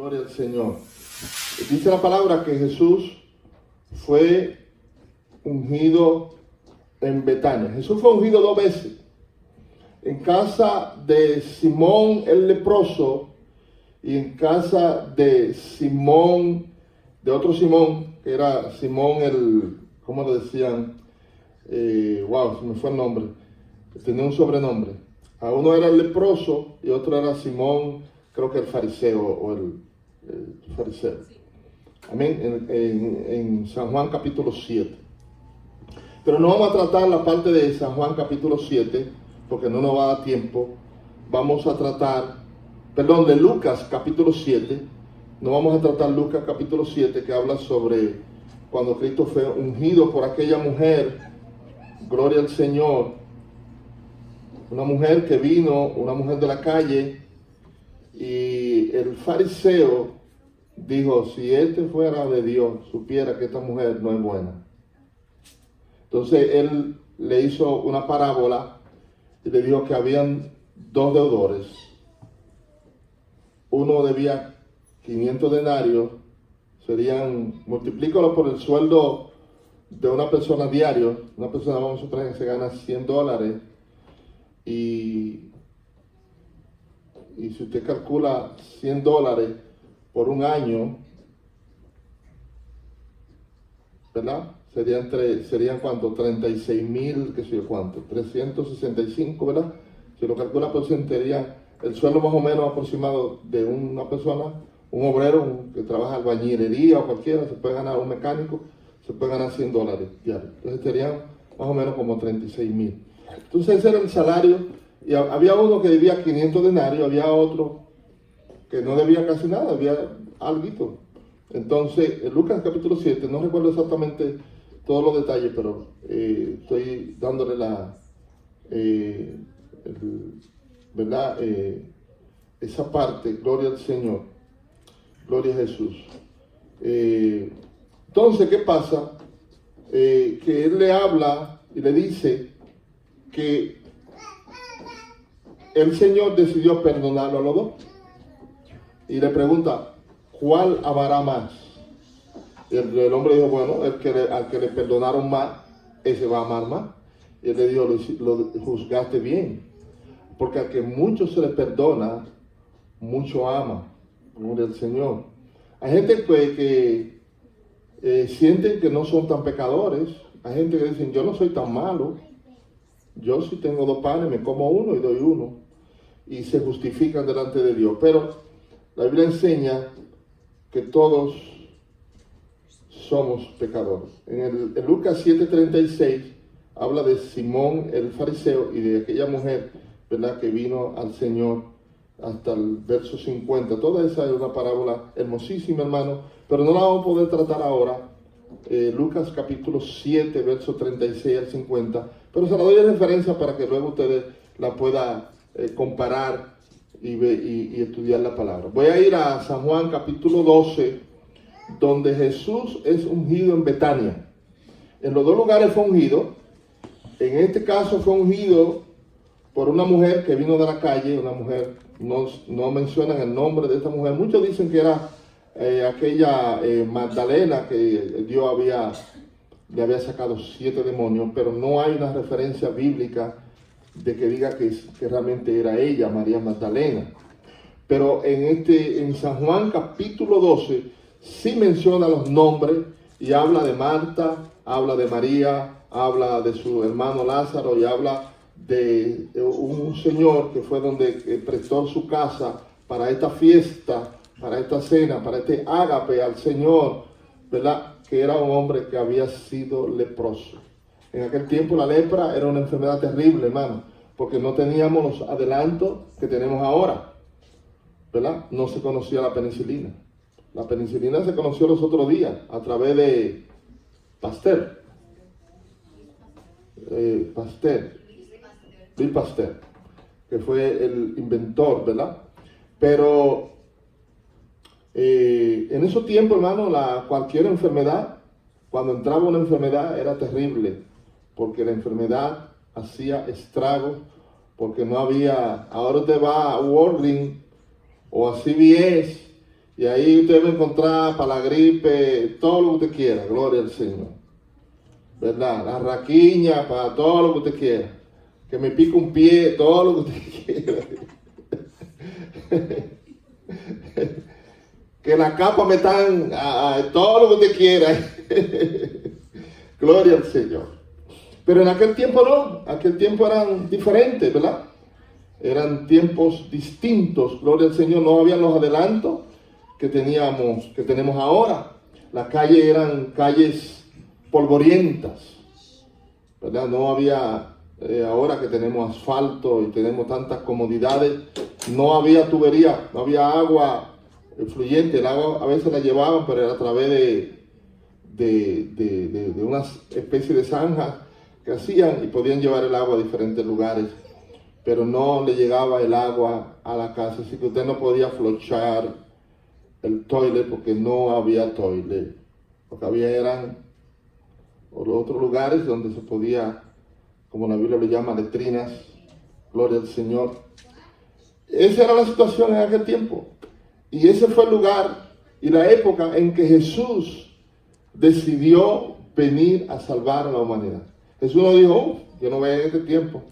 Gloria al Señor. Dice la palabra que Jesús fue ungido en Betania. Jesús fue ungido 2 veces. En casa de Simón el leproso y en casa de Simón, de otro Simón, que era Simón el, ¿cómo le decían? Se me fue el nombre. Tenía un sobrenombre. A uno era el leproso y otro era Simón, creo que el fariseo o el fariseo. Amén. En San Juan capítulo 7. Pero no vamos a tratar la parte de San Juan capítulo 7 porque no nos va a dar tiempo. Vamos a tratar, de Lucas capítulo 7. No vamos a tratar Lucas capítulo 7 que habla sobre cuando Cristo fue ungido por aquella mujer. Gloria al Señor. Una mujer que vino, una mujer de la calle, y el fariseo dijo, si este fuera de Dios, supiera que esta mujer no es buena. Entonces él le hizo una parábola y le dijo que habían 2 deudores. Uno debía 500 denarios, multiplícalo por el sueldo de una persona diario. Una persona, vamos a suponer que se gana $100. Y si usted calcula $100 por un año, ¿verdad? Serían ¿cuánto? 36,000, qué sé yo cuánto, 365, ¿verdad? Si lo calcula por ciento, sería el sueldo más o menos aproximado de una persona, un obrero que trabaja en albañilería o cualquiera, se puede ganar, un mecánico, se puede ganar $100 diarios. Entonces serían más o menos como 36,000. Entonces ese era el salario, y había uno que debía 500 denarios, había otro que no debía casi nada, debía algo. Entonces, en Lucas capítulo 7, no recuerdo exactamente todos los detalles, pero estoy dándole esa parte. Gloria al Señor, gloria a Jesús. Entonces, ¿qué pasa? Que él le habla y le dice que el Señor decidió perdonarlo a los 2. Y le pregunta, ¿cuál amará más? El hombre dijo, bueno, al que le perdonaron más, ese va a amar más. Y él le dijo, lo juzgaste bien. Porque al que mucho se le perdona, mucho ama. Gloria al Señor. Hay gente que sienten que no son tan pecadores. Hay gente que dicen, yo no soy tan malo. Yo si tengo 2 panes, me como uno y doy uno. Y se justifican delante de Dios. Pero la Biblia enseña que todos somos pecadores. En Lucas 7:36 habla de Simón el fariseo y de aquella mujer, ¿verdad?, que vino al Señor hasta el verso 50. Toda esa es una parábola hermosísima, hermano, pero no la vamos a poder tratar ahora. Lucas capítulo 7, verso 36 al 50. Pero se la doy de referencia para que luego ustedes la puedan comparar y estudiar la palabra. Voy a ir a San Juan capítulo 12, donde Jesús es ungido en Betania. En los 2 lugares fue ungido. En este caso fue ungido por una mujer que vino de la calle, una mujer, no mencionan el nombre de esta mujer. Muchos dicen que era aquella Magdalena que Dios le había sacado 7 demonios, pero no hay una referencia bíblica de que diga que realmente era ella, María Magdalena. Pero en San Juan capítulo 12 sí menciona los nombres y habla de Marta, habla de María, habla de su hermano Lázaro y habla de un señor que fue donde prestó su casa para esta fiesta, para esta cena, para este ágape al Señor, ¿verdad? Que era un hombre que había sido leproso. En aquel tiempo la lepra era una enfermedad terrible, hermano, porque no teníamos los adelantos que tenemos ahora, ¿verdad? No se conocía la penicilina. La penicilina se conoció los otros días a través de Pasteur. Louis Pasteur, que fue el inventor, ¿verdad? Pero en esos tiempos, hermano, cualquier enfermedad, cuando entraba una enfermedad era terrible, porque la enfermedad hacía estragos, porque no había. Ahora usted va a Walgreens o a CVS Y ahí usted va a encontrar para la gripe todo lo que usted quiera, gloria al Señor. ¿Verdad? La raquiña, para todo lo que usted quiera. Que me pique un pie, todo lo que usted quiera. Que la capa me están, todo lo que usted quiera. Gloria al Señor. Pero en aquel tiempo no, aquel tiempo eran diferentes, ¿verdad? Eran tiempos distintos, gloria al Señor. No habían los adelantos que tenemos ahora. Las calles eran calles polvorientas, ¿verdad? No había, ahora que tenemos asfalto y tenemos tantas comodidades, no había tubería, no había agua fluyente. El agua a veces la llevaban, pero era a través de una especie de zanjas que hacían y podían llevar el agua a diferentes lugares, pero no le llegaba el agua a la casa, así que usted no podía flochar el toilet porque no había toilet. Lo que había eran otros lugares donde se podía, como la Biblia lo llama, letrinas, gloria al Señor. Esa era la situación en aquel tiempo. Y ese fue el lugar y la época en que Jesús decidió venir a salvar a la humanidad. Jesús no dijo, yo no voy en este tiempo.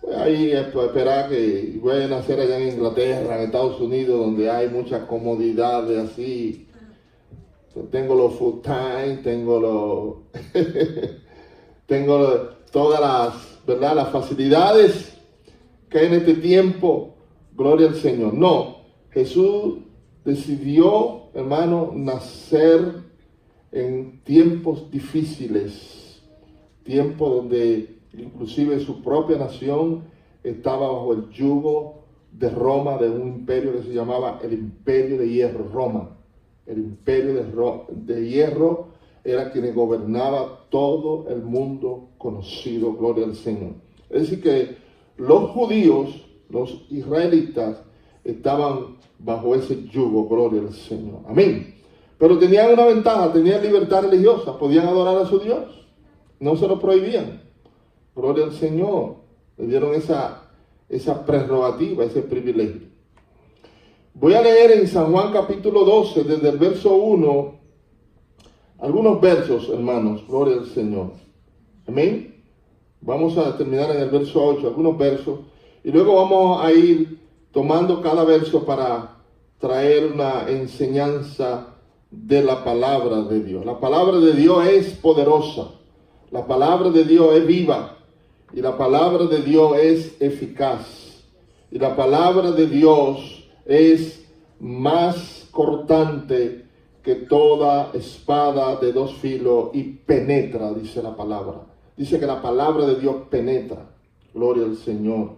Voy a ir a esperar que voy a nacer allá en Inglaterra, en Estados Unidos, donde hay muchas comodidades así. Tengo los full time, tengo todas las, ¿verdad?, las facilidades que hay en este tiempo. Gloria al Señor. No, Jesús decidió, hermano, nacer en tiempos difíciles, tiempos donde inclusive su propia nación estaba bajo el yugo de Roma, de un imperio que se llamaba el Imperio de Hierro, Roma. El Imperio de Hierro era quien gobernaba todo el mundo conocido, gloria al Señor. Es decir que los judíos, los israelitas, estaban bajo ese yugo, gloria al Señor. Amén. Pero tenían una ventaja, tenían libertad religiosa, podían adorar a su Dios, no se lo prohibían. Gloria al Señor, le dieron esa prerrogativa, ese privilegio. Voy a leer en San Juan capítulo 12, desde el verso 1, algunos versos, hermanos, gloria al Señor. Amén. Vamos a terminar en el verso 8, algunos versos, y luego vamos a ir tomando cada verso para traer una enseñanza de la palabra de Dios. La palabra de Dios es poderosa, la palabra de Dios es viva, y la palabra de Dios es eficaz, y la palabra de Dios es más cortante que toda espada de dos filos y penetra, dice la palabra. Dice que la palabra de Dios penetra, gloria al Señor.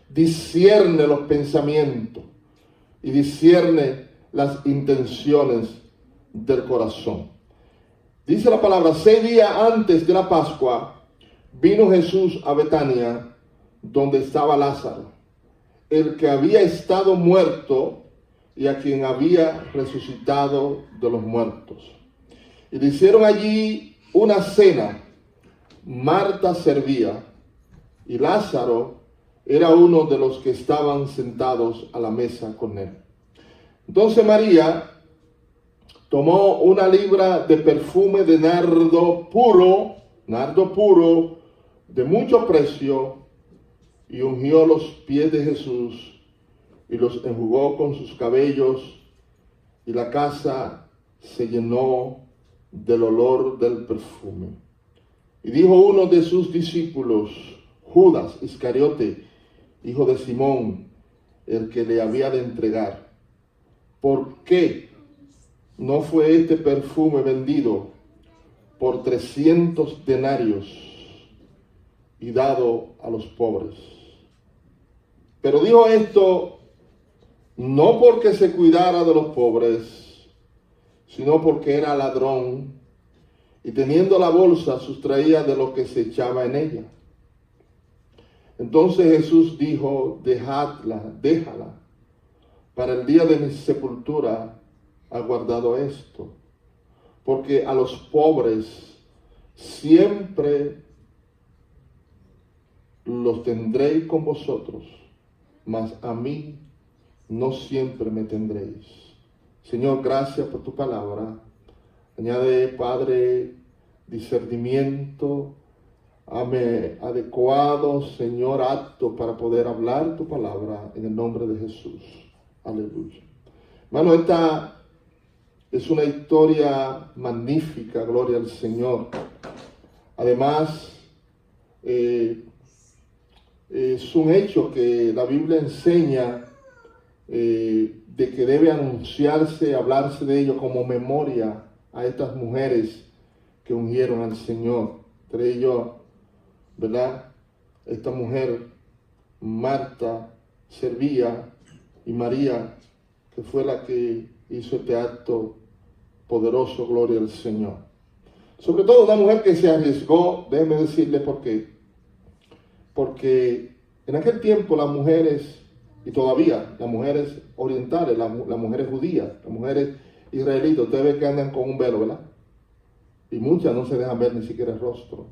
Discierne los pensamientos y discierne las intenciones del corazón. Dice la palabra, 6 días antes de la Pascua, vino Jesús a Betania, donde estaba Lázaro, el que había estado muerto y a quien había resucitado de los muertos. Y le hicieron allí una cena. Marta servía y Lázaro era uno de los que estaban sentados a la mesa con él. Entonces María tomó 1 libra de perfume de nardo puro, de mucho precio, y ungió los pies de Jesús y los enjugó con sus cabellos, y la casa se llenó del olor del perfume. Y dijo uno de sus discípulos, Judas Iscariote, hijo de Simón, el que le había de entregar, ¿por qué no fue este perfume vendido por 300 denarios y dado a los pobres? Pero dijo esto no porque se cuidara de los pobres, sino porque era ladrón, y teniendo la bolsa sustraía de lo que se echaba en ella. Entonces Jesús dijo, déjala, para el día de mi sepultura ha guardado esto, porque a los pobres siempre los tendréis con vosotros, mas a mí no siempre me tendréis. Señor, gracias por tu palabra. Añade, Padre, discernimiento, adecuado, Señor, apto para poder hablar tu palabra en el nombre de Jesús. Aleluya. Hermano, esta es una historia magnífica, gloria al Señor. Además, es un hecho que la Biblia enseña de que debe anunciarse, hablarse de ello como memoria a estas mujeres que ungieron al Señor. Entre ellos, ¿verdad? Esta mujer, Marta, servía, y María, que fue la que hizo este acto poderoso, gloria al Señor. Sobre todo una mujer que se arriesgó, déjeme decirle por qué. Porque en aquel tiempo las mujeres, y todavía las mujeres orientales, las mujeres judías, las mujeres israelitas, ustedes ven que andan con un velo, ¿verdad? Y muchas no se dejan ver ni siquiera el rostro.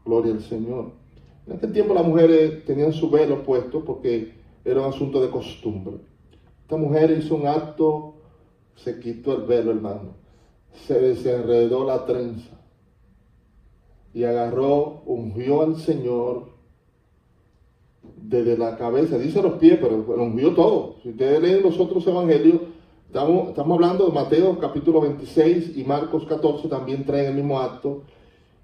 Gloria al Señor. En aquel tiempo las mujeres tenían su velo puesto porque era un asunto de costumbre. Esta mujer hizo un acto, se quitó el velo, hermano. Se desenredó la trenza. Y agarró, ungió al Señor desde la cabeza, dice los pies, pero lo ungió todo. Si ustedes leen los otros evangelios, estamos hablando de Mateo capítulo 26 y Marcos 14, también traen el mismo acto.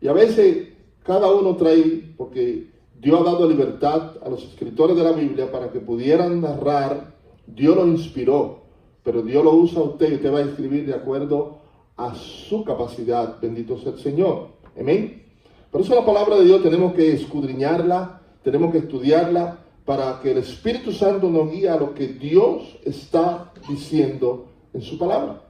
Y a veces cada uno trae, porque Dios ha dado libertad a los escritores de la Biblia para que pudieran narrar. Dios lo inspiró, pero Dios lo usa a usted y usted va a escribir de acuerdo a su capacidad. Bendito sea el Señor. Amén. Por eso la palabra de Dios tenemos que escudriñarla, tenemos que estudiarla para que el Espíritu Santo nos guíe a lo que Dios está diciendo en su palabra.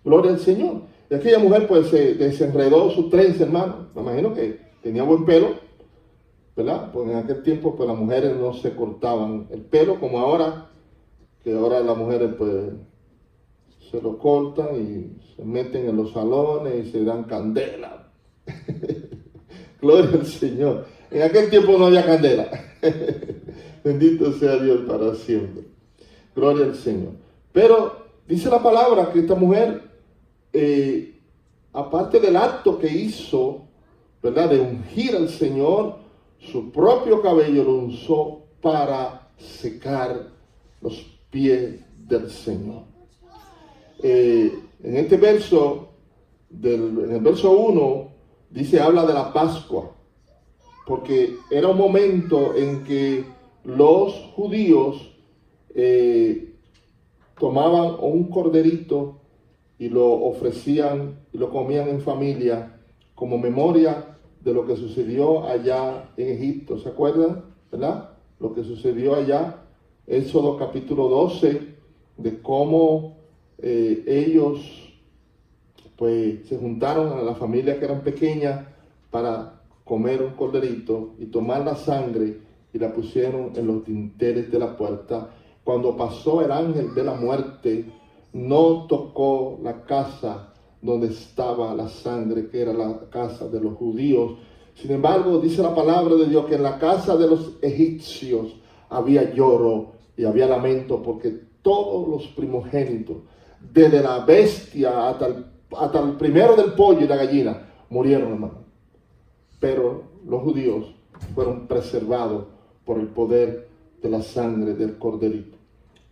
Gloria al Señor. Y aquella mujer pues se desenredó su trenza, hermano. Me imagino que tenía buen pelo, ¿verdad? Pues en aquel tiempo pues las mujeres no se cortaban el pelo como ahora, que ahora las mujeres pues se lo cortan y se meten en los salones y se dan candela. Gloria al Señor. En aquel tiempo no había candela. Bendito sea Dios para siempre. Gloria al Señor. Pero dice la palabra que esta mujer, aparte del acto que hizo, ¿verdad?, de ungir al Señor, su propio cabello lo usó para secar los pies del Señor. En este verso, en el verso 1, dice, habla de la Pascua, porque era un momento en que los judíos tomaban un corderito y lo ofrecían y lo comían en familia como memoria de lo que sucedió allá en Egipto. ¿Se acuerdan? ¿Verdad? Lo que sucedió allá, Éxodo capítulo 12, de cómo ellos pues se juntaron a la familia que eran pequeñas para comer un corderito y tomar la sangre y la pusieron en los dinteles de la puerta. Cuando pasó el ángel de la muerte, no tocó la casa donde estaba la sangre, que era la casa de los judíos. Sin embargo, dice la palabra de Dios que en la casa de los egipcios había lloro y había lamento, porque todos los primogénitos, desde la bestia hasta el primero del pollo y la gallina, murieron, hermano. Pero los judíos fueron preservados por el poder de la sangre del corderito.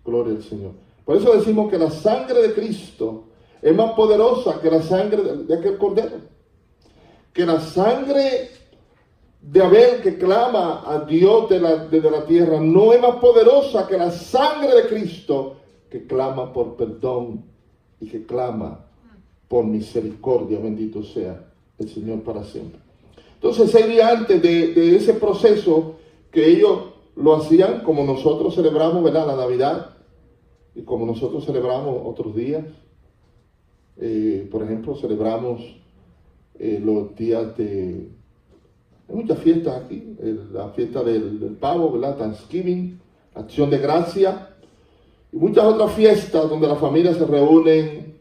Gloria al Señor. Por eso decimos que la sangre de Cristo es más poderosa que la sangre de aquel cordero. Que la sangre de Abel que clama a Dios desde la tierra no es más poderosa que la sangre de Cristo que clama por perdón y que clama por misericordia. Bendito sea el Señor para siempre. Entonces, 6 días antes de ese proceso que ellos lo hacían, como nosotros celebramos, ¿verdad?, la Navidad, y como nosotros celebramos otros días. Por ejemplo, celebramos los días de... Hay muchas fiestas aquí, la fiesta del pavo, ¿verdad?, Thanksgiving, Acción de Gracia, y muchas otras fiestas donde las familias se reúnen,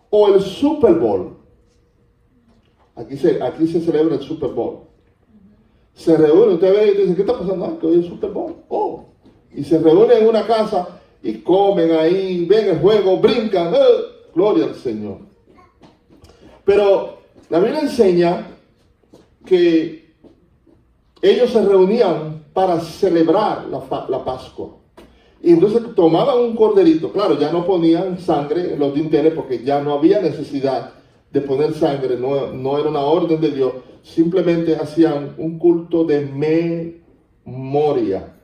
o el Super Bowl. Aquí se celebra el Super Bowl. Se reúne, usted ve y dice, ¿qué está pasando? Que hoy es el Super Bowl. Oh. Y se reúnen en una casa y comen ahí, ven el juego, brincan, gloria al Señor. Pero la Biblia enseña que ellos se reunían para celebrar la Pascua. Y entonces tomaban un corderito. Claro, ya no ponían sangre en los dinteles porque ya no había necesidad de poner sangre. No era una orden de Dios. Simplemente hacían un culto de memoria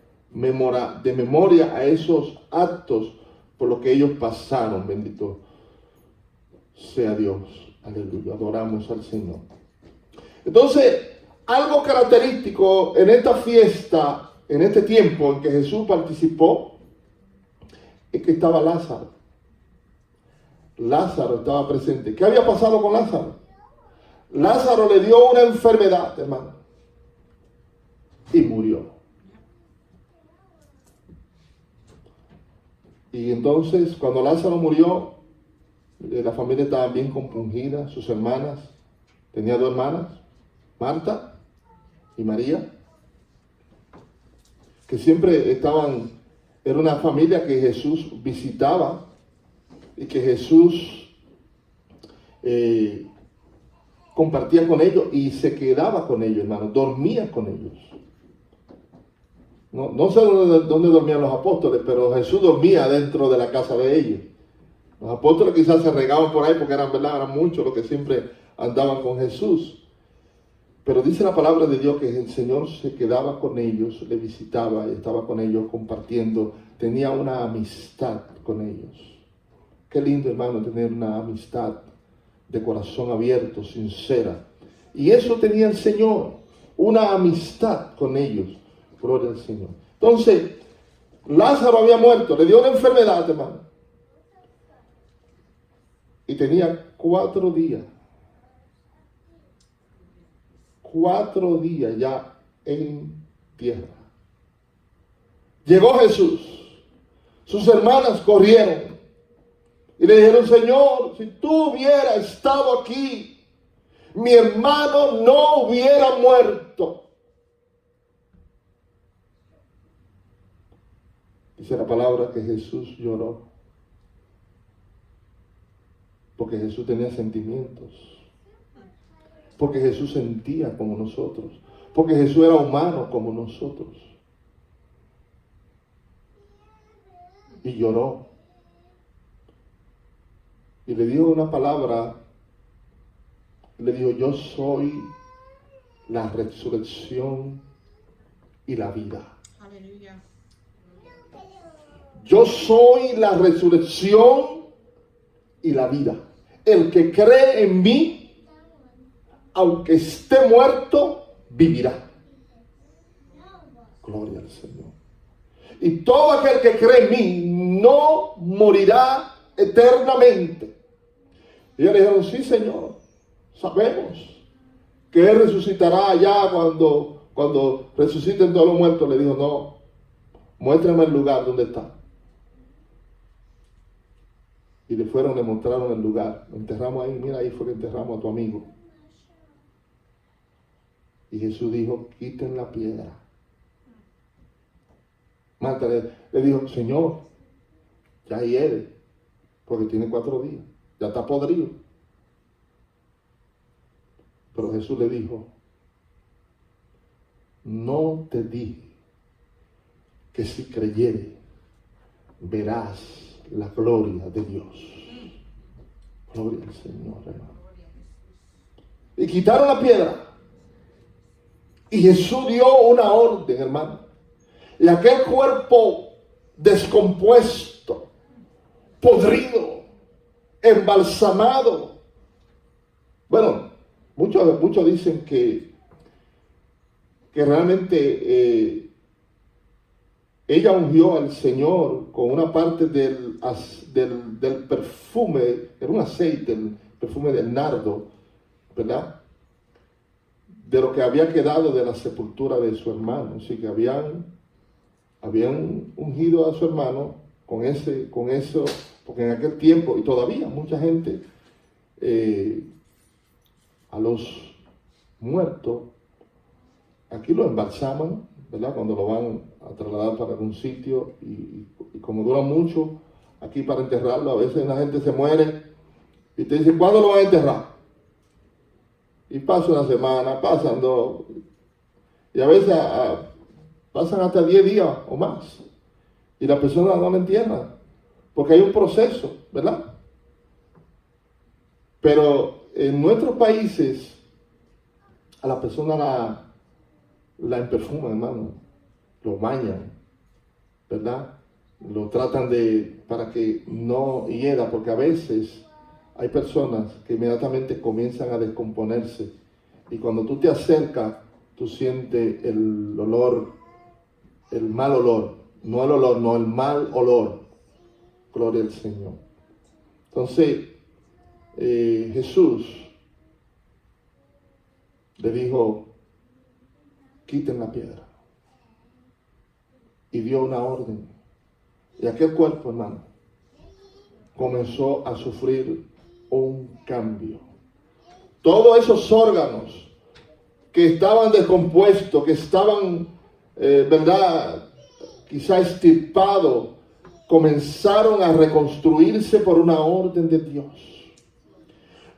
a esos actos por los que ellos pasaron. Bendito sea Dios. Aleluya. Adoramos al Señor. Entonces, algo característico en esta fiesta, en este tiempo en que Jesús participó, es que estaba Lázaro. Lázaro estaba presente. ¿Qué había pasado con Lázaro? Lázaro le dio una enfermedad, hermano, y murió. Y entonces, cuando Lázaro murió, la familia estaba bien compungida, sus hermanas, tenía 2 hermanas, Marta y María, que siempre estaban. Era una familia que Jesús visitaba y que Jesús compartía con ellos y se quedaba con ellos, hermano, dormía con ellos. No sé dónde dormían los apóstoles, pero Jesús dormía dentro de la casa de ellos. Los apóstoles quizás se regaban por ahí porque eran muchos los que siempre andaban con Jesús. Pero dice la palabra de Dios que el Señor se quedaba con ellos, le visitaba y estaba con ellos compartiendo. Tenía una amistad con ellos. Qué lindo, hermano, tener una amistad de corazón abierto, sincera. Y eso tenía el Señor, una amistad con ellos. Gloria al Señor. Entonces, Lázaro había muerto, le dio una enfermedad, hermano. Y tenía 4 días. 4 días ya en tierra. Llegó Jesús. Sus hermanas corrieron y le dijeron: Señor, si tú hubieras estado aquí, mi hermano no hubiera muerto. Dice la palabra que Jesús lloró, porque Jesús tenía sentimientos. Porque Jesús sentía como nosotros. Porque Jesús era humano como nosotros. Y lloró. Y le dijo una palabra. Le dijo: yo soy la resurrección y la vida. Aleluya. Yo soy la resurrección y la vida. El que cree en mí, aunque esté muerto, vivirá. Gloria al Señor. Y todo aquel que cree en mí no morirá eternamente. Y ellos le dijeron: sí, Señor, sabemos que Él resucitará allá cuando resuciten todos los muertos. Le dijo: no, muéstrame el lugar donde está. Y le mostraron el lugar. Lo enterramos ahí. Mira, ahí fue que enterramos a tu amigo. Y Jesús dijo: quiten la piedra. Marta le dijo: Señor, ya hiede, porque tiene 4 días, ya está podrido. Pero Jesús le dijo: no te dije que si creyere verás la gloria de Dios. Gloria al Señor, hermano. Y quitaron la piedra. Y Jesús dio una orden, hermano. Y aquel cuerpo descompuesto, podrido, embalsamado. Bueno, muchos dicen que realmente ella ungió al Señor con una parte del perfume, era un aceite, el perfume del nardo, ¿verdad? De lo que había quedado de la sepultura de su hermano. Así que habían ungido a su hermano con eso, porque en aquel tiempo, y todavía mucha gente, a los muertos, aquí lo embalsaman, ¿verdad? Cuando lo van a trasladar para algún sitio y Y como dura mucho aquí para enterrarlo, a veces la gente se muere y te dicen, ¿cuándo lo van a enterrar? Y pasa una semana, pasan dos, y a veces pasan hasta 10 días o más. Y la persona no la entierra, porque hay un proceso, ¿verdad? Pero en nuestros países, a la persona la emperfuman, hermano, lo bañan, ¿verdad? Lo tratan para que no hiera, porque a veces hay personas que inmediatamente comienzan a descomponerse, y cuando tú te acercas, tú sientes el olor, el mal olor, no el olor, no el mal olor. Gloria al Señor. Entonces, Jesús le dijo, quiten la piedra. Y dio una orden. Y aquel cuerpo, hermano, comenzó a sufrir un cambio. Todos esos órganos que estaban descompuestos, que estaban, ¿verdad?, quizá extirpados, comenzaron a reconstruirse por una orden de Dios.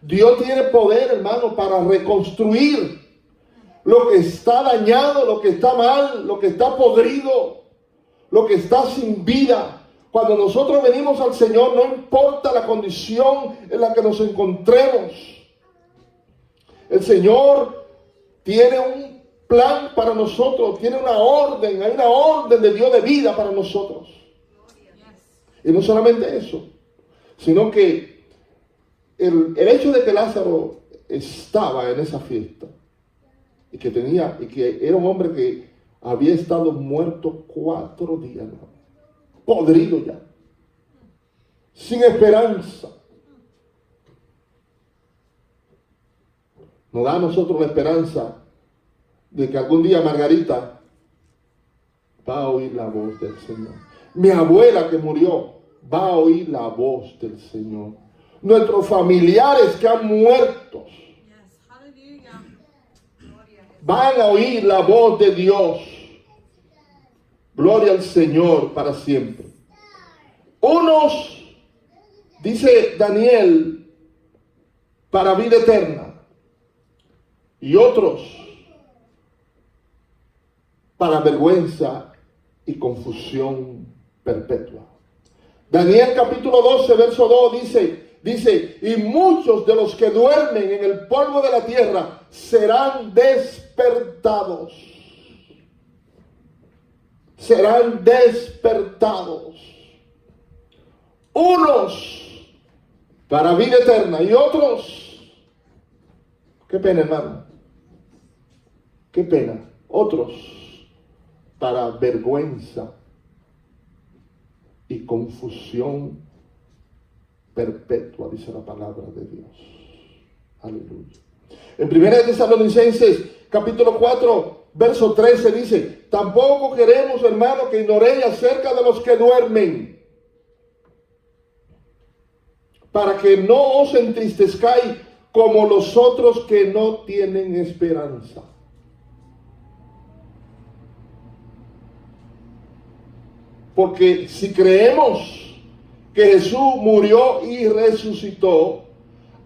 Dios tiene poder, hermano, para reconstruir lo que está dañado, lo que está mal, lo que está podrido, lo que está sin vida. Cuando nosotros venimos al Señor, no importa la condición en la que nos encontremos, el Señor tiene un plan para nosotros, tiene una orden, hay una orden de Dios de vida para nosotros. Y no solamente eso, sino que el hecho de que Lázaro estaba en esa fiesta y que era un hombre que había estado muerto 4 días, ¿no?, podrido ya, sin esperanza, nos da a nosotros la esperanza de que algún día Margarita va a oír la voz del Señor. Mi abuela que murió va a oír la voz del Señor. Nuestros familiares que han muerto van a oír la voz de Dios. Gloria al Señor para siempre. Unos, dice Daniel, para vida eterna, y otros para vergüenza y confusión perpetua. Daniel capítulo 12, verso 2 dice, y muchos de los que duermen en el polvo de la tierra serán despertados. Serán despertados. Unos para vida eterna y otros, qué pena, hermano, qué pena, otros para vergüenza y confusión perpetua, dice la palabra de Dios. Aleluya. En 1 Tesalonicenses capítulo 4, verso 13 dice, tampoco queremos, hermano, que ignoréis acerca de los que duermen, para que no os entristezcáis como los otros que no tienen esperanza. Porque si creemos que Jesús murió y resucitó,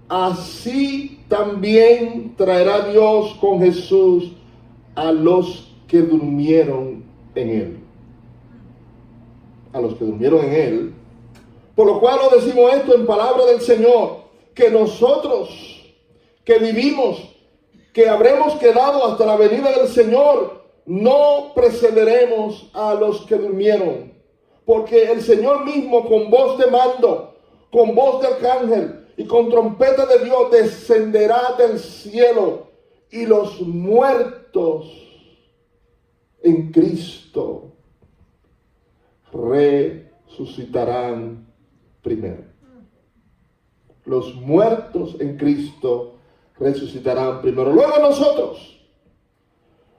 así también traerá Dios con Jesús a los que durmieron en Él. A los que durmieron en Él. Por lo cual os decimos esto en palabra del Señor, que nosotros que vivimos, que habremos quedado hasta la venida del Señor, no precederemos a los que durmieron. Porque el Señor mismo, con voz de mando, con voz de arcángel y con trompeta de Dios, descenderá del cielo, y los muertos en Cristo resucitarán primero. Los muertos en Cristo resucitarán primero. Luego nosotros,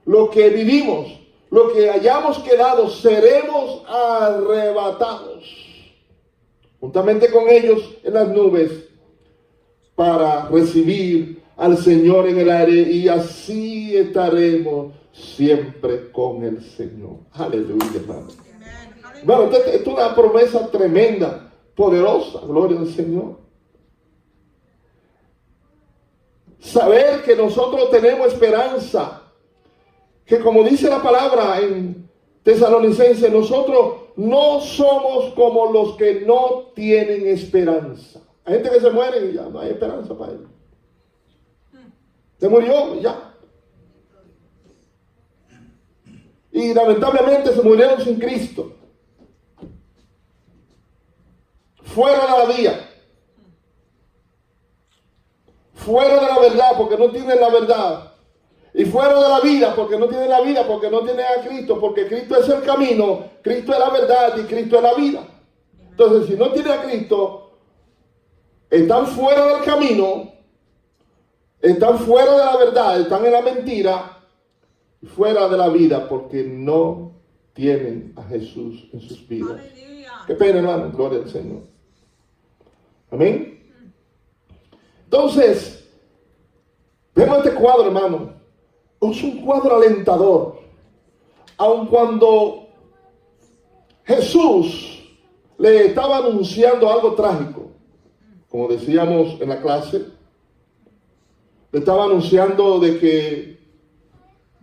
los que vivimos, los que hayamos quedado, seremos arrebatados juntamente con ellos en las nubes para recibir al Señor en el aire, y así estaremos siempre con el Señor. Aleluya, hermano. Bueno, esto es una promesa tremenda, poderosa, gloria al Señor. Saber que nosotros tenemos esperanza, que como dice la palabra en Tesalonicenses, nosotros no somos como los que no tienen esperanza. Hay gente que se muere y ya no hay esperanza para ellos. Se murió y ya. Y lamentablemente se murieron sin Cristo. Fuera de la vía. Fuera de la verdad porque no tienen la verdad. Y fuera de la vida porque no tienen la vida, porque no tienen a Cristo, porque Cristo es el camino, Cristo es la verdad y Cristo es la vida. Entonces, si no tienen a Cristo, están fuera del camino, están fuera de la verdad, están en la mentira, fuera de la vida porque no tienen a Jesús en sus vidas. Aleluya. Qué pena, hermano, gloria al Señor. Amén. Entonces, vemos este cuadro, hermano. Es un cuadro alentador. Aun cuando Jesús le estaba anunciando algo trágico, como decíamos en la clase, le estaba anunciando de que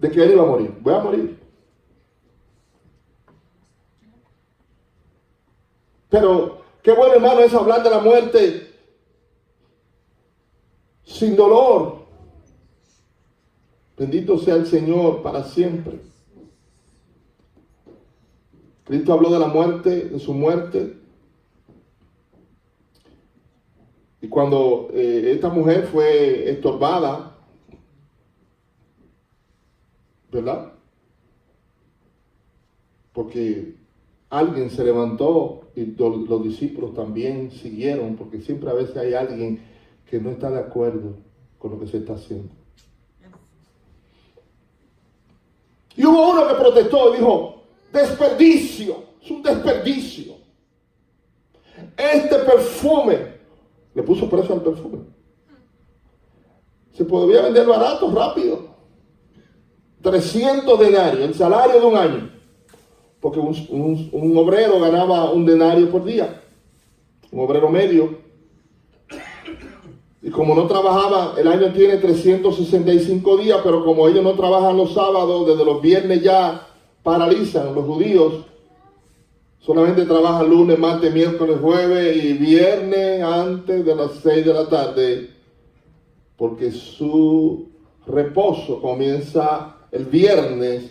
él iba a morir. Voy a morir. Pero qué bueno, hermano, es hablar de la muerte sin dolor. Bendito sea el Señor para siempre. Cristo habló de la muerte, de su muerte. Y cuando esta mujer fue estorbada, ¿verdad? Porque alguien se levantó y los discípulos también siguieron, porque siempre a veces hay alguien que no está de acuerdo con lo que se está haciendo. Y hubo uno que protestó y dijo, desperdicio, es un desperdicio. Este perfume, le puso precio al perfume. Se podría vender barato, rápido. 300 denarios, el salario de un año. Porque un obrero ganaba un denario por día. Un obrero medio. Y como no trabajaba, el año tiene 365 días, pero como ellos no trabajan los sábados, desde los viernes ya paralizan los judíos. Solamente trabajan lunes, martes, miércoles, jueves y viernes antes de las 6 de la tarde. Porque su reposo comienza el viernes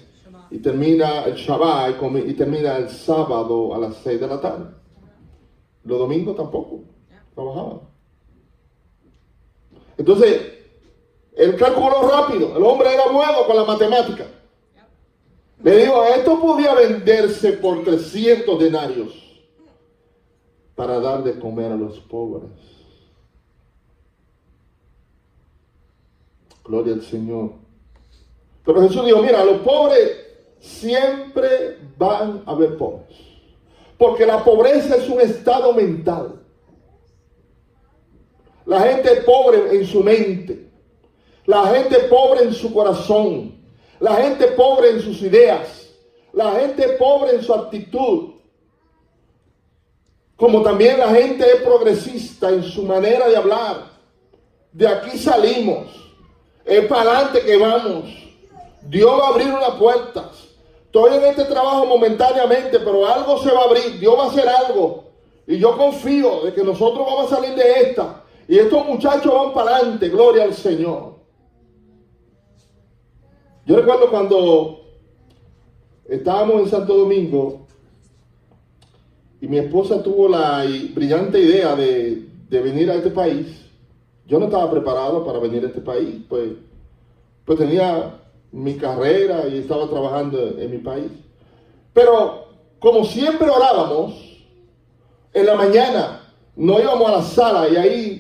y termina el Shabbat y termina el sábado a las 6 de la tarde. Los domingos tampoco trabajaban. Entonces, él calculó rápido. El hombre era bueno con la matemática. Le dijo, esto podía venderse por 300 denarios para dar de comer a los pobres. Gloria al Señor. Pero Jesús dijo, mira, los pobres siempre van a haber pobres. Porque la pobreza es un estado mental. La gente pobre en su mente. La gente pobre en su corazón. La gente pobre en sus ideas. La gente pobre en su actitud. Como también la gente es progresista en su manera de hablar. De aquí salimos. Es para adelante que vamos. Dios va a abrir unas puertas. Estoy en este trabajo momentáneamente, pero algo se va a abrir. Dios va a hacer algo. Y yo confío de que nosotros vamos a salir de esta. Y estos muchachos van para adelante, gloria al Señor. Yo recuerdo cuando estábamos en Santo Domingo y mi esposa tuvo la brillante idea de venir a este país. Yo no estaba preparado para venir a este país, pues tenía mi carrera y estaba trabajando en mi país. Pero como siempre orábamos, en la mañana no íbamos a la sala y ahí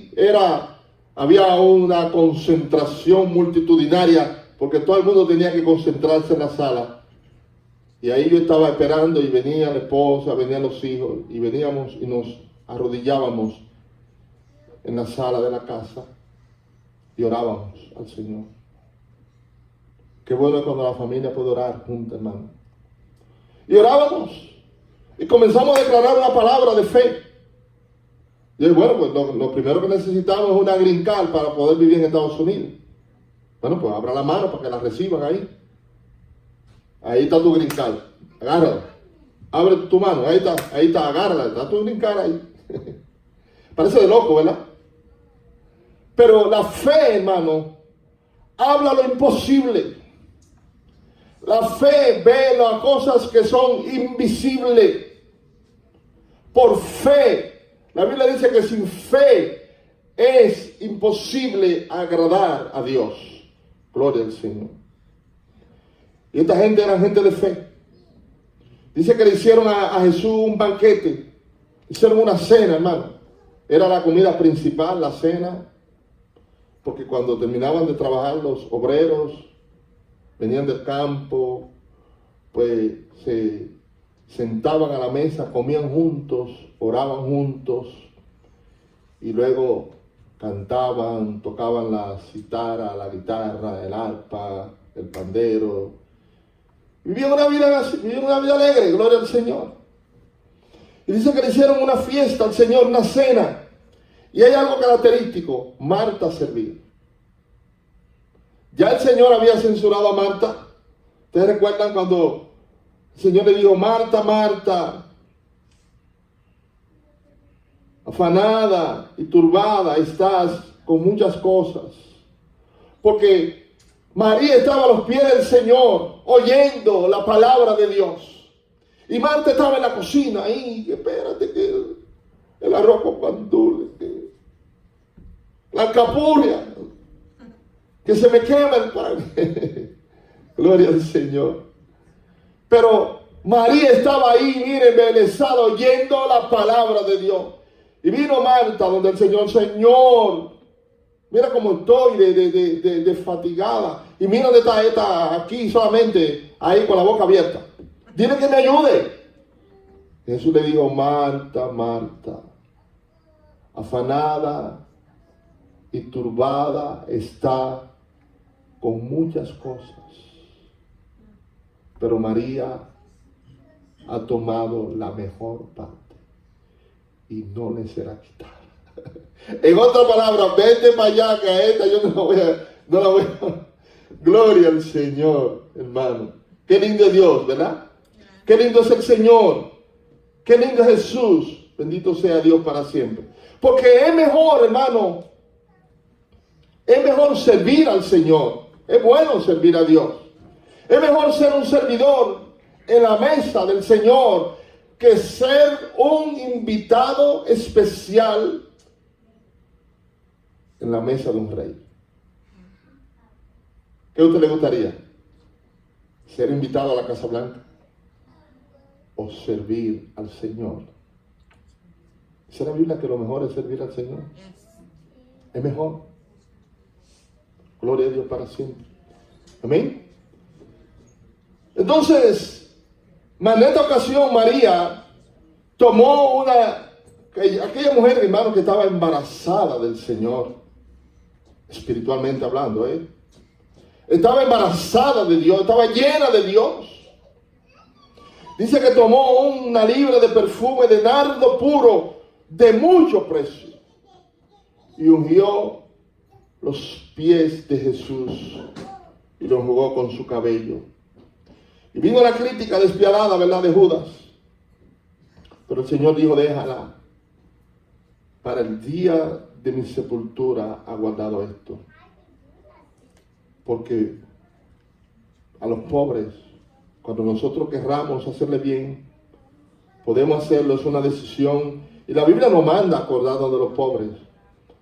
había una concentración multitudinaria porque todo el mundo tenía que concentrarse en la sala. Y ahí yo estaba esperando y venía la esposa, venían los hijos y veníamos y nos arrodillábamos en la sala de la casa y orábamos al Señor. Qué bueno es cuando la familia puede orar junta, hermano. Y orábamos. y comenzamos a declarar una palabra de fe. Y bueno, pues lo primero que necesitamos es una green card para poder vivir en Estados Unidos. Bueno, pues abra la mano para que la reciban ahí. Ahí está tu green card. Agárrala. Abre tu mano. Ahí está, agárrala. Está tu green card ahí. Parece de loco, ¿verdad? Pero la fe, hermano, habla lo imposible. La fe ve las cosas que son invisibles. Por fe. La Biblia dice que sin fe es imposible agradar a Dios. Gloria al Señor. Y esta gente era gente de fe. Dice que le hicieron a Jesús un banquete. Hicieron una cena, hermano. Era la comida principal, la cena. Porque cuando terminaban de trabajar los obreros, venían del campo, pues se sentaban a la mesa, comían juntos, oraban juntos y luego cantaban, tocaban la cítara, la guitarra, el arpa, el pandero. Vivían una vida alegre, gloria al Señor. Y dice que le hicieron una fiesta al Señor, una cena. Y hay algo característico, Marta servía. Ya el Señor había censurado a Marta. ¿Ustedes recuerdan cuando el Señor le dijo, Marta, Marta, afanada y turbada estás con muchas cosas? Porque María estaba a los pies del Señor, oyendo la palabra de Dios. Y Marta estaba en la cocina ahí, espérate que el arroz con gandules, la alcapurria, que se me quema el pan. Gloria al Señor. Pero María estaba ahí, miren, embelesada, oyendo la palabra de Dios. Y vino Marta donde el Señor, mira cómo estoy de fatigada. Y mira dónde está esta aquí solamente, ahí con la boca abierta. Dile que me ayude. Jesús le dijo, Marta, Marta, afanada y turbada está con muchas cosas. Pero María ha tomado la mejor parte y no le será quitada. En otras palabras, vete para allá, que a esta yo no la voy a... Gloria al Señor, hermano. Qué lindo es Dios, ¿verdad? Qué lindo es el Señor. Qué lindo es Jesús. Bendito sea Dios para siempre. Porque es mejor, hermano, es mejor servir al Señor. Es bueno servir a Dios. Es mejor ser un servidor en la mesa del Señor que ser un invitado especial en la mesa de un rey. ¿Qué a usted le gustaría? ¿Ser invitado a la Casa Blanca o servir al Señor? ¿Dice la Biblia que lo mejor es servir al Señor? Es mejor. Gloria a Dios para siempre. Amén. Entonces, en esta ocasión María tomó aquella mujer, hermano, que estaba embarazada del Señor, espiritualmente hablando, estaba embarazada de Dios, estaba llena de Dios. Dice que tomó una libra de perfume de nardo puro de mucho precio y ungió los pies de Jesús y los jugó con su cabello. Y vino la crítica despiadada, ¿verdad?, de Judas. Pero el Señor dijo, déjala. Para el día de mi sepultura ha guardado esto. Porque a los pobres, cuando nosotros querramos hacerle bien, podemos hacerlo, es una decisión. Y la Biblia nos manda acordarnos de los pobres.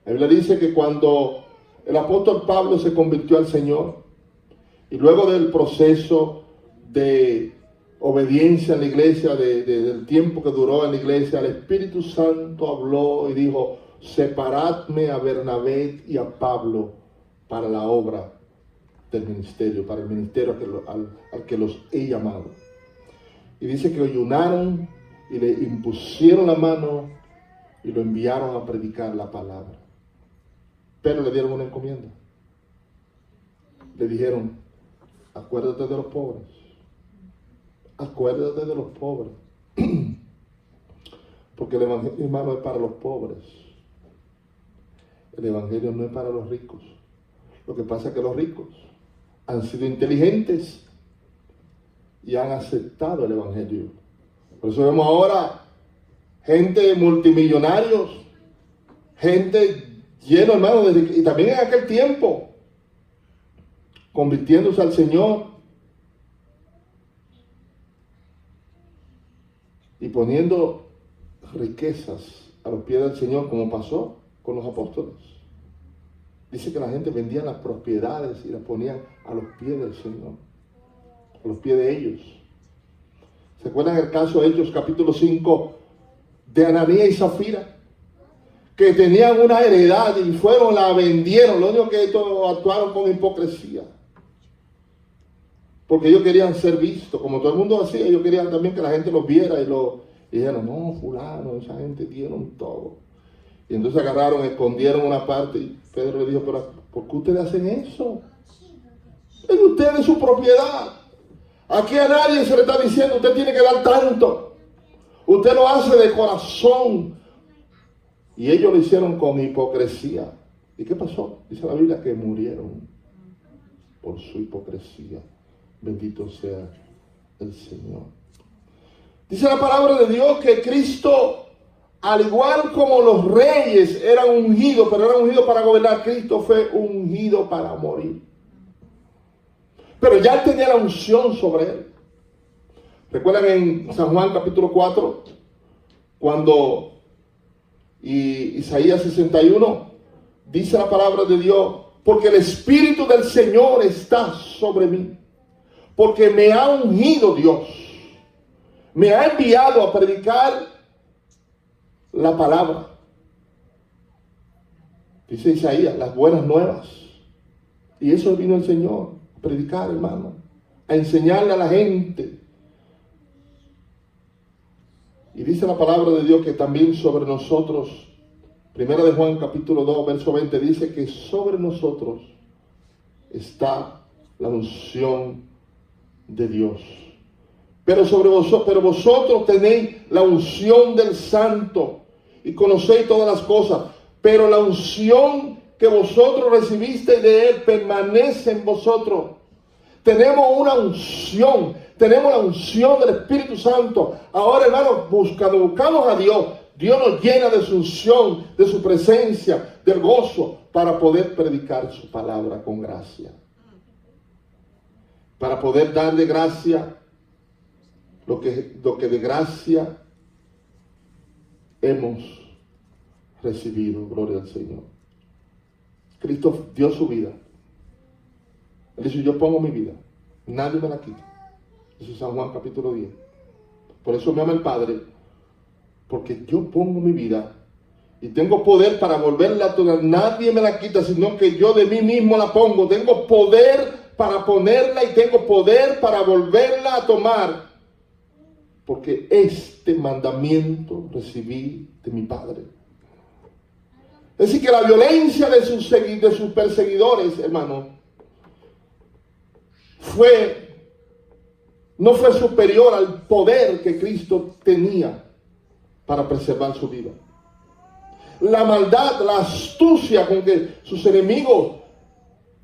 La Biblia dice que cuando el apóstol Pablo se convirtió al Señor, y luego del proceso de obediencia en la iglesia, del tiempo que duró en la iglesia, el Espíritu Santo habló y dijo, separadme a Bernabé y a Pablo para la obra del ministerio, para el ministerio al que los he llamado. Y dice que ayunaron y le impusieron la mano y lo enviaron a predicar la palabra. Pero le dieron una encomienda. Le dijeron, acuérdate de los pobres. Acuérdate de los pobres. Porque el evangelio, hermano, es para los pobres. El evangelio no es para los ricos. Lo que pasa es que los ricos han sido inteligentes y han aceptado el evangelio. Por eso vemos ahora gente multimillonarios, gente llena, hermano, y también en aquel tiempo, convirtiéndose al Señor y poniendo riquezas a los pies del Señor, como pasó con los apóstoles. Dice que la gente vendía las propiedades y las ponían a los pies del Señor, a los pies de ellos. ¿Se acuerdan el caso de Hechos capítulo 5 de Ananías y Zafira? Que tenían una heredad y fueron, la vendieron. Lo único que ellos actuaron con hipocresía. Porque ellos querían ser vistos, como todo el mundo hacía. Ellos querían también que la gente los viera y dijeron, no, fulano, esa gente dieron todo. Y entonces agarraron, escondieron una parte y Pedro le dijo, pero ¿por qué ustedes hacen eso? Es ustedes su propiedad. Aquí a nadie se le está diciendo, usted tiene que dar tanto. Usted lo hace de corazón. Y ellos lo hicieron con hipocresía. ¿Y qué pasó? Dice la Biblia que murieron por su hipocresía. Bendito sea el Señor. Dice la palabra de Dios que Cristo, al igual como los reyes eran ungidos, pero eran ungidos para gobernar, Cristo fue ungido para morir. Pero ya él tenía la unción sobre él. ¿Recuerdan en San Juan capítulo 4? Cuando Isaías 61 dice la palabra de Dios, porque el Espíritu del Señor está sobre mí, porque me ha ungido Dios, me ha enviado a predicar la palabra. Dice Isaías, las buenas nuevas. Y eso vino el Señor, a predicar, hermano, a enseñarle a la gente. Y dice la palabra de Dios que también sobre nosotros, primera de Juan capítulo 2, verso 20, dice que sobre nosotros está la unción de Dios. Pero vosotros tenéis la unción del Santo y conocéis todas las cosas. Pero la unción que vosotros recibisteis de Él permanece en vosotros. Tenemos una unción, tenemos la unción del Espíritu Santo. Ahora, hermanos, cuando buscamos a Dios, Dios nos llena de su unción, de su presencia, del gozo, para poder predicar su palabra con gracia. Para poder darle gracia lo que de gracia hemos recibido. Gloria al Señor. Cristo dio su vida. Él dice, yo pongo mi vida, nadie me la quita. Eso es San Juan capítulo 10. Por eso me ama el Padre, porque yo pongo mi vida y tengo poder para volverla a tomar. Nadie me la quita, sino que yo de mí mismo la pongo. Tengo poder para ponerla y tengo poder para volverla a tomar. Porque este mandamiento recibí de mi Padre. Es decir, que la violencia de sus perseguidores, hermano, no fue superior al poder que Cristo tenía para preservar su vida. La maldad, la astucia con que sus enemigos,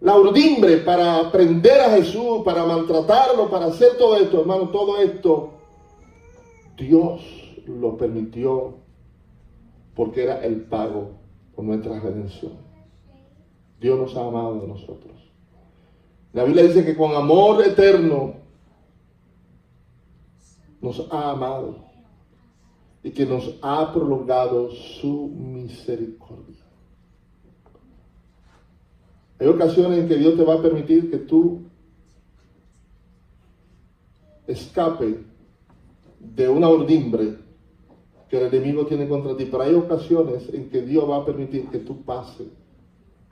la urdimbre para prender a Jesús, para maltratarlo, para hacer todo esto, hermano, todo esto, Dios lo permitió porque era el pago por nuestra redención. Dios nos ha amado a nosotros. La Biblia dice que con amor eterno nos ha amado y que nos ha prolongado su misericordia. Hay ocasiones en que Dios te va a permitir que tú escape de una urdimbre que el enemigo tiene contra ti. Pero hay ocasiones en que Dios va a permitir que tú pases,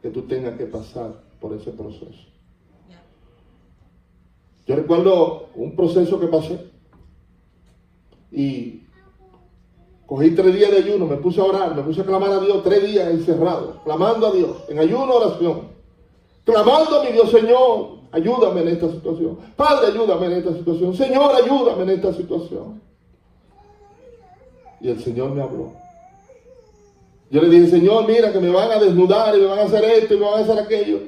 que tú tengas que pasar por ese proceso. Yo recuerdo un proceso que pasé y cogí 3 días de ayuno, me puse a orar, me puse a clamar a Dios 3 días encerrado, clamando a Dios, en ayuno, oración, clamando a mi Dios, Señor, ayúdame en esta situación. Padre, ayúdame en esta situación. Señor, ayúdame en esta situación. Y el Señor me habló. Yo le dije, Señor, mira que me van a desnudar y me van a hacer esto y me van a hacer aquello.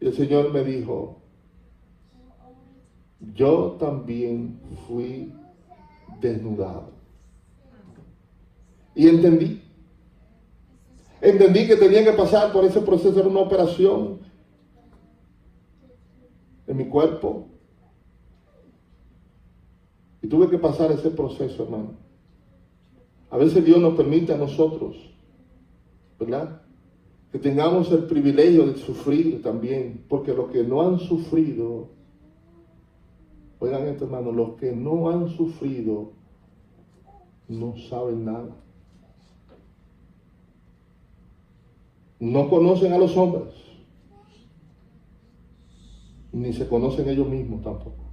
Y el Señor me dijo, yo también fui desnudado. Y entendí que tenía que pasar por ese proceso de una operación en mi cuerpo. Y tuve que pasar ese proceso, hermano. A veces Dios nos permite a nosotros, ¿verdad?, que tengamos el privilegio de sufrir también, porque los que no han sufrido, oigan esto, hermano, los que no han sufrido no saben nada. No conocen a los hombres, ni se conocen ellos mismos tampoco,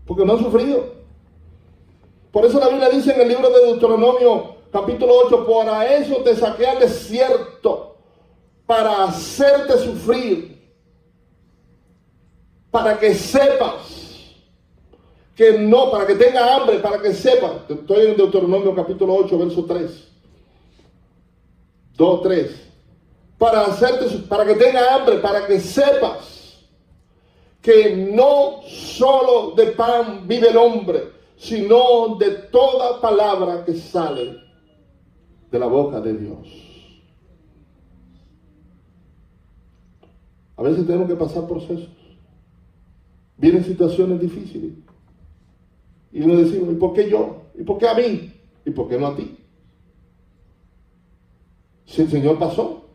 porque no han sufrido. Por eso la Biblia dice en el libro de Deuteronomio capítulo 8, para eso te saqué al desierto, para hacerte sufrir, para que sepas que no, para que tenga hambre, para que sepas. Estoy en Deuteronomio capítulo 8, verso 3. 2, 3. Para que tenga hambre, para que sepas que no solo de pan vive el hombre, sino de toda palabra que sale de la boca de Dios. A veces tenemos que pasar procesos. Vienen situaciones difíciles. Y uno decimos, ¿y por qué yo? ¿Y por qué a mí? ¿Y por qué no a ti? Si el Señor pasó.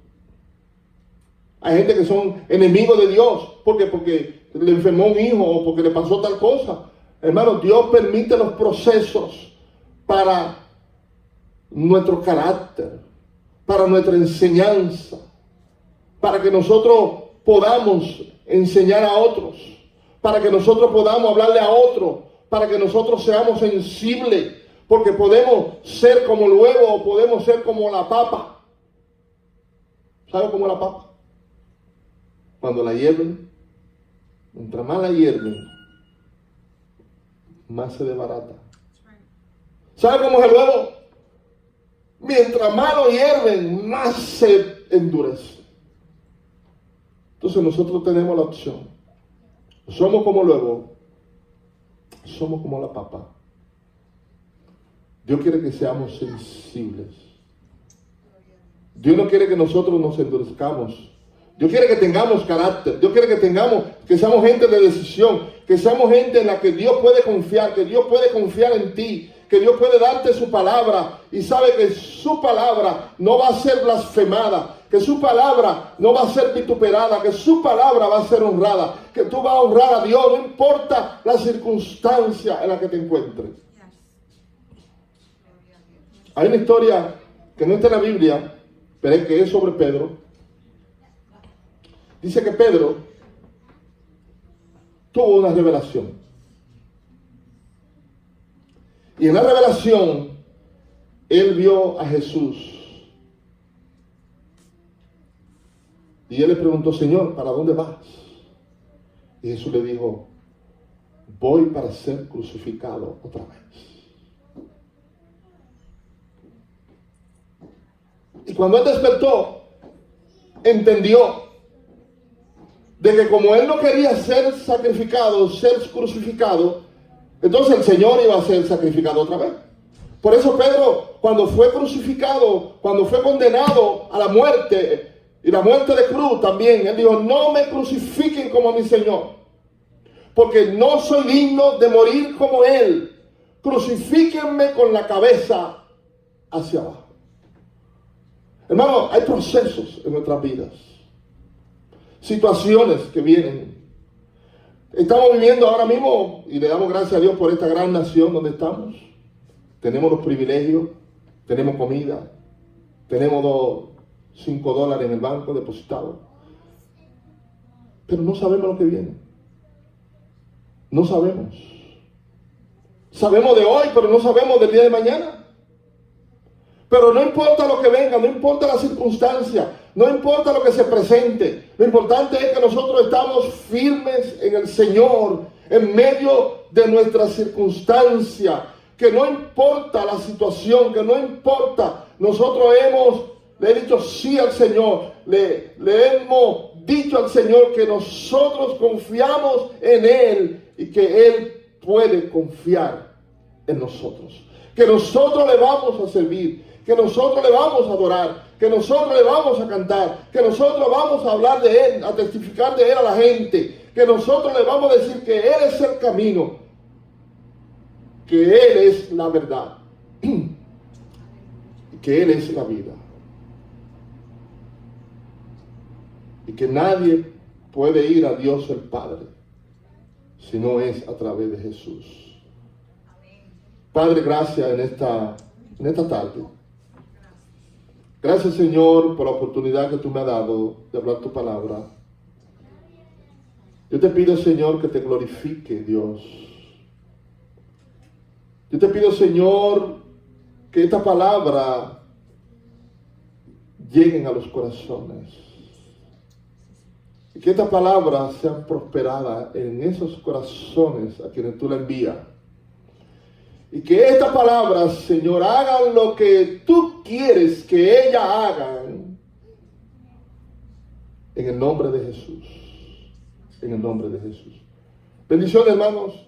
Hay gente que son enemigos de Dios. ¿Por qué? Porque le enfermó un hijo o porque le pasó tal cosa. Hermano, Dios permite los procesos para nuestro carácter, para nuestra enseñanza, para que nosotros podamos enseñar a otros, para que nosotros podamos hablarle a otros, para que nosotros seamos sensibles, porque podemos ser como el huevo o podemos ser como la papa. ¿Sabe cómo la papa? Cuando la hierven, mientras más la hierven, más se desbarata. ¿Sabe cómo es el huevo? Mientras más lo hierven, más se endurece. Entonces nosotros tenemos la opción. Somos como el huevo, somos como la papa. Dios quiere que seamos sensibles. Dios no quiere que nosotros nos endurezcamos. Dios quiere que tengamos carácter. Dios quiere que seamos gente de decisión, que seamos gente en la que Dios puede confiar, que Dios puede confiar en ti, que Dios puede darte su palabra y sabe que su palabra no va a ser blasfemada, que su palabra no va a ser vituperada, que su palabra va a ser honrada, que tú vas a honrar a Dios, no importa la circunstancia en la que te encuentres. Hay una historia que no está en la Biblia, pero es que es sobre Pedro. Dice que Pedro tuvo una revelación. Y en la revelación, él vio a Jesús. Y él le preguntó, Señor, ¿para dónde vas? Y Jesús le dijo, voy para ser crucificado otra vez. Y cuando él despertó, entendió de que como él no quería ser sacrificado, ser crucificado, entonces el Señor iba a ser sacrificado otra vez. Por eso Pedro, cuando fue crucificado, cuando fue condenado a la muerte, y la muerte de cruz también, él dijo, no me crucifiquen como a mi Señor, porque no soy digno de morir como Él. Crucifíquenme con la cabeza hacia abajo. Hermano, hay procesos en nuestras vidas, situaciones que vienen. Estamos viviendo ahora mismo, y le damos gracias a Dios por esta gran nación donde estamos. Tenemos los privilegios, tenemos comida, tenemos $5 en el banco depositado. Pero no sabemos lo que viene. No sabemos. Sabemos de hoy, pero no sabemos del día de mañana. Pero no importa lo que venga, no importa la circunstancia, no importa lo que se presente. Lo importante es que nosotros estamos firmes en el Señor, en medio de nuestra circunstancia. que no importa la situación, que no importa, nosotros le he dicho sí al Señor, le hemos dicho al Señor que nosotros confiamos en Él y que Él puede confiar en nosotros, que nosotros le vamos a servir, que nosotros le vamos a adorar, que nosotros le vamos a cantar, que nosotros vamos a hablar de Él, a testificar de Él a la gente, que nosotros le vamos a decir que Él es el camino, que Él es la verdad, que Él es la vida. Y que nadie puede ir a Dios el Padre si no es a través de Jesús. Padre, gracias en esta tarde. Gracias, Señor, por la oportunidad que tú me has dado de hablar tu palabra. Yo te pido, Señor, que te glorifique, Dios. Yo te pido, Señor, que esta palabra lleguen a los corazones. Y que esta palabra sea prosperada en esos corazones a quienes tú la envías. Y que esta palabra, Señor, hagan lo que tú quieres que ellas hagan. En el nombre de Jesús. En el nombre de Jesús. Bendiciones, hermanos.